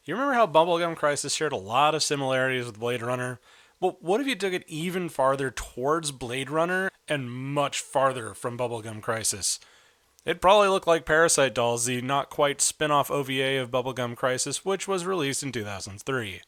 You remember how Bubblegum Crisis shared a lot of similarities with Blade Runner? Well, what if you took it even farther towards Blade Runner and much farther from Bubblegum Crisis? It'd probably look like Parasite Dolls, the not quite spin off OVA of Bubblegum Crisis, which was released in 2003.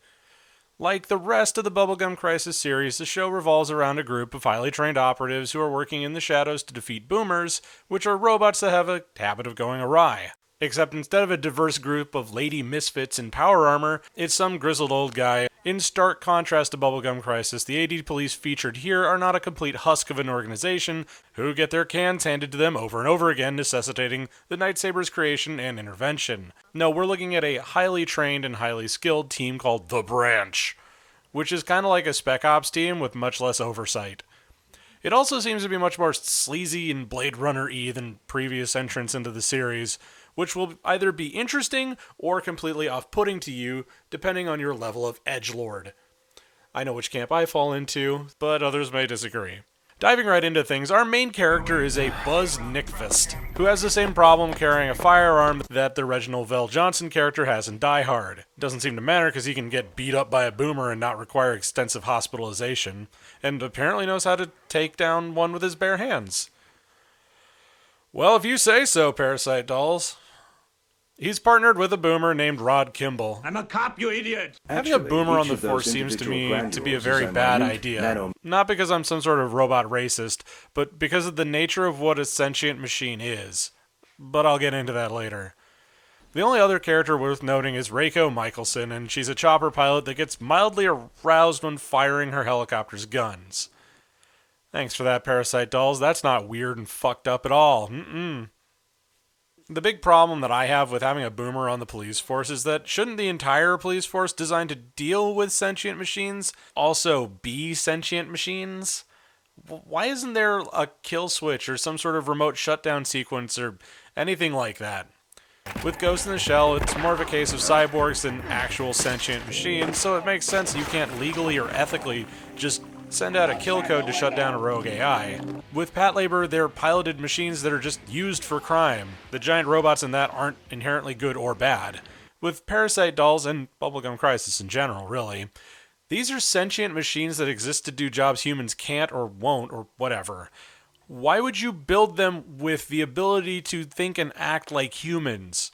Like the rest of the Bubblegum Crisis series, the show revolves around a group of highly trained operatives who are working in the shadows to defeat boomers, which are robots that have a habit of going awry. Except instead of a diverse group of lady misfits in power armor, it's some grizzled old guy. In stark contrast to Bubblegum Crisis, the AD police featured here are not a complete husk of an organization who get their cans handed to them over and over again, necessitating the Night Saber's creation and intervention. No, we're looking at a highly trained and highly skilled team called The Branch, which is kind of like a Spec Ops team with much less oversight. It also seems to be much more sleazy and Blade Runner-y than previous entrants into the series, which will either be interesting or completely off-putting to you, depending on your level of edgelord. I know which camp I fall into, but others may disagree. Diving right into things, our main character is a Buzz Nickfist, who has the same problem carrying a firearm that the Reginald Vell Johnson character has in Die Hard. Doesn't seem to matter because he can get beat up by a boomer and not require extensive hospitalization, and apparently knows how to take down one with his bare hands. Well, if you say so, Parasite Dolls. He's partnered with a boomer named Rod Kimball. I'm a cop, you idiot! Having a boomer on the force seems to me to be a very bad idea. Not because I'm some sort of robot racist, but because of the nature of what a sentient machine is. But I'll get into that later. The only other character worth noting is Reiko Michelson, and she's a chopper pilot that gets mildly aroused when firing her helicopter's guns. Thanks for that, Parasite Dolls. That's not weird and fucked up at all. The big problem that I have with having a boomer on the police force is that shouldn't the entire police force designed to deal with sentient machines also be sentient machines? Why isn't there a kill switch or some sort of remote shutdown sequence or anything like that? With Ghost in the Shell, it's more of a case of cyborgs than actual sentient machines, so it makes sense you can't legally or ethically just send out a kill code to shut down a rogue AI. With Patlabor, they're piloted machines that are just used for crime. The giant robots in that aren't inherently good or bad. With Parasite Dolls, and Bubblegum Crisis in general, really, these are sentient machines that exist to do jobs humans can't or won't or whatever. Why would you build them with the ability to think and act like humans?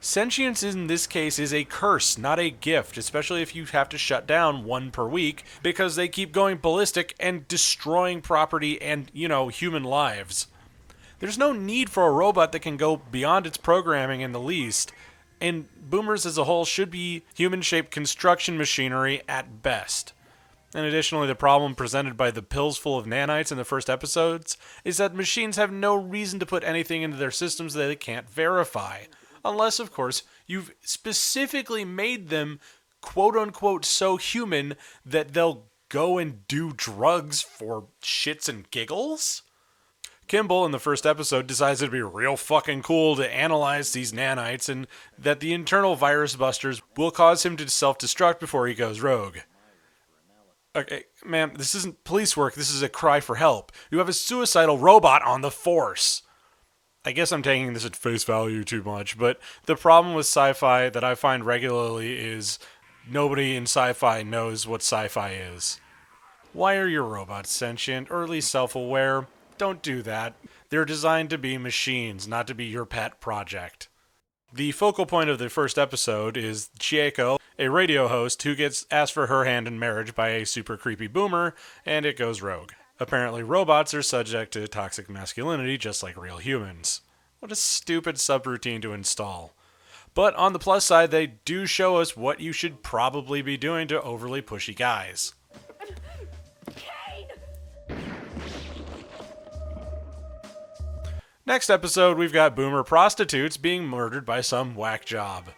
Sentience in this case is a curse, not a gift, especially if you have to shut down one per week because they keep going ballistic and destroying property and, human lives. There's no need for a robot that can go beyond its programming in the least, and boomers as a whole should be human-shaped construction machinery at best. And additionally, the problem presented by the pills full of nanites in the first episodes is that machines have no reason to put anything into their systems that they can't verify. Unless, of course, you've specifically made them quote-unquote so human that they'll go and do drugs for shits and giggles? Kimball, in the first episode, decides it'd be real fucking cool to analyze these nanites and that the internal virus busters will cause him to self-destruct before he goes rogue. Okay, ma'am, this isn't police work, this is a cry for help. You have a suicidal robot on the force. I guess I'm taking this at face value too much, but the problem with sci-fi that I find regularly is nobody in sci-fi knows what sci-fi is. Why are your robots sentient, or at least self-aware? Don't do that. They're designed to be machines, not to be your pet project. The focal point of the first episode is Chieko, a radio host who gets asked for her hand in marriage by a super creepy boomer, and it goes rogue. Apparently, robots are subject to toxic masculinity just like real humans. What a stupid subroutine to install. But on the plus side, they do show us what you should probably be doing to overly pushy guys. Next episode, we've got boomer prostitutes being murdered by some whack job.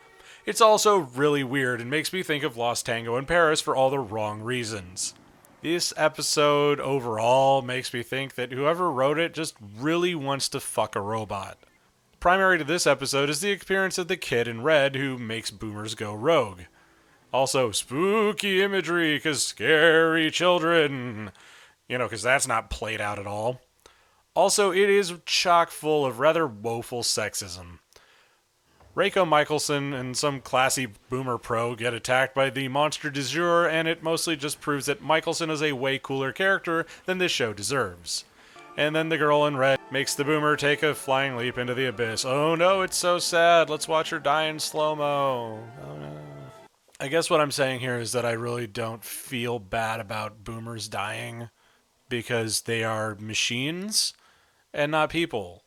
It's also really weird and makes me think of Lost Tango in Paris for all the wrong reasons. This episode overall makes me think that whoever wrote it just really wants to fuck a robot. Primary to this episode is the appearance of the kid in red who makes boomers go rogue. Also, spooky imagery, because scary children. Because that's not played out at all. Also, it is chock full of rather woeful sexism. Reiko Michelson and some classy boomer pro get attacked by the monster du jour, and it mostly just proves that Michelson is a way cooler character than this show deserves. And then the girl in red makes the boomer take a flying leap into the abyss. Oh no, it's so sad. Let's watch her die in slow-mo. Oh no. I guess what I'm saying here is that I really don't feel bad about boomers dying because they are machines and not people.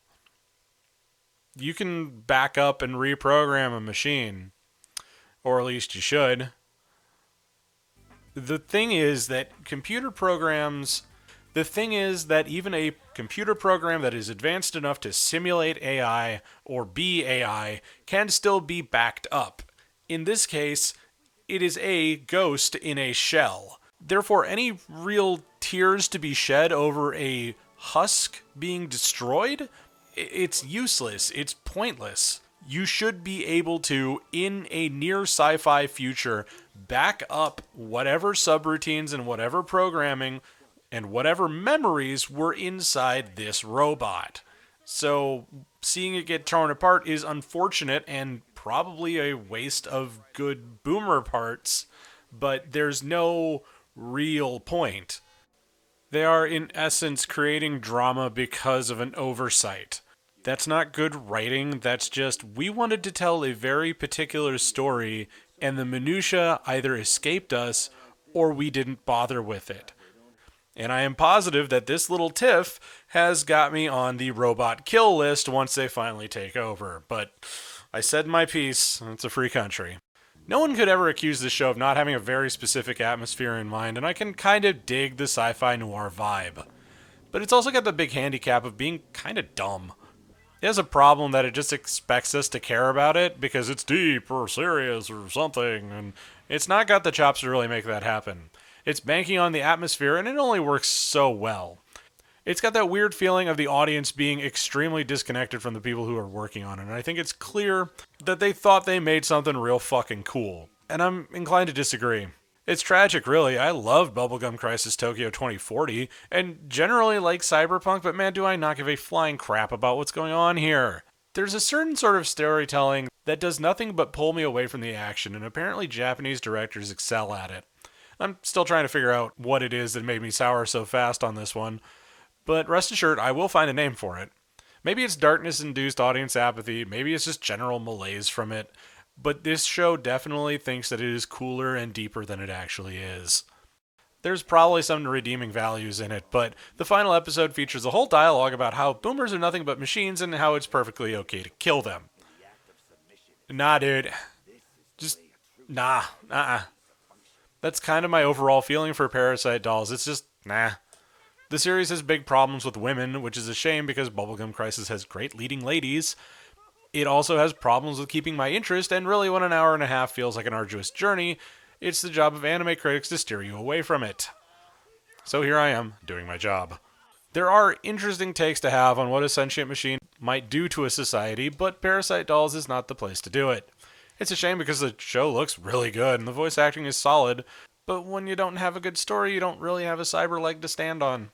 You can back up and reprogram a machine, or at least you should. The thing is that even a computer program that is advanced enough to simulate AI or be AI can still be backed up. In this case, it is a ghost in a shell. Therefore, any real tears to be shed over a husk being destroyed, it's useless. It's pointless. You should be able to, in a near sci-fi future, back up whatever subroutines and whatever programming and whatever memories were inside this robot. So seeing it get torn apart is unfortunate and probably a waste of good boomer parts, but there's no real point. They are, in essence, creating drama because of an oversight. That's not good writing, that's just, we wanted to tell a very particular story, and the minutia either escaped us, or we didn't bother with it. And I am positive that this little tiff has got me on the robot kill list once they finally take over. But I said my piece, it's a free country. No one could ever accuse this show of not having a very specific atmosphere in mind, and I can kind of dig the sci-fi noir vibe. But it's also got the big handicap of being kind of dumb. It has a problem that it just expects us to care about it because it's deep or serious or something, and it's not got the chops to really make that happen. It's banking on the atmosphere, and it only works so well. It's got that weird feeling of the audience being extremely disconnected from the people who are working on it, and I think it's clear that they thought they made something real fucking cool. And I'm inclined to disagree. It's tragic, really. I loved Bubblegum Crisis Tokyo 2040, and generally like Cyberpunk, but man, do I not give a flying crap about what's going on here. There's a certain sort of storytelling that does nothing but pull me away from the action, and apparently Japanese directors excel at it. I'm still trying to figure out what it is that made me sour so fast on this one, but rest assured, I will find a name for it. Maybe it's darkness-induced audience apathy, maybe it's just general malaise from it, but this show definitely thinks that it is cooler and deeper than it actually is. There's probably some redeeming values in it, but the final episode features a whole dialogue about how boomers are nothing but machines and how it's perfectly okay to kill them. Nah, dude. Just, nah, That's kind of my overall feeling for Parasite Dolls. It's just, nah. The series has big problems with women, which is a shame because Bubblegum Crisis has great leading ladies. It also has problems with keeping my interest, and really when an hour and a half feels like an arduous journey, it's the job of anime critics to steer you away from it. So here I am, doing my job. There are interesting takes to have on what a sentient machine might do to a society, but Parasite Dolls is not the place to do it. It's a shame because the show looks really good and the voice acting is solid, but when you don't have a good story, you don't really have a cyber leg to stand on.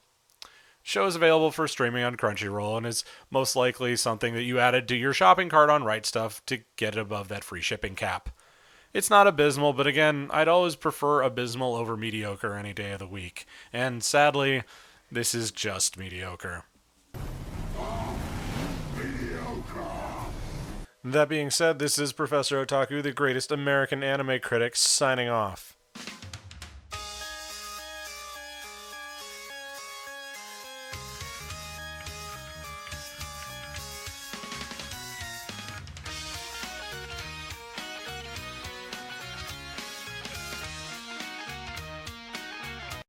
Show is available for streaming on Crunchyroll and is most likely something that you added to your shopping cart on Right Stuff to get it above that free shipping cap. It's not abysmal, but again, I'd always prefer abysmal over mediocre any day of the week. And sadly, this is just mediocre. That being said, this is Professor Otaku, the greatest American anime critic, signing off.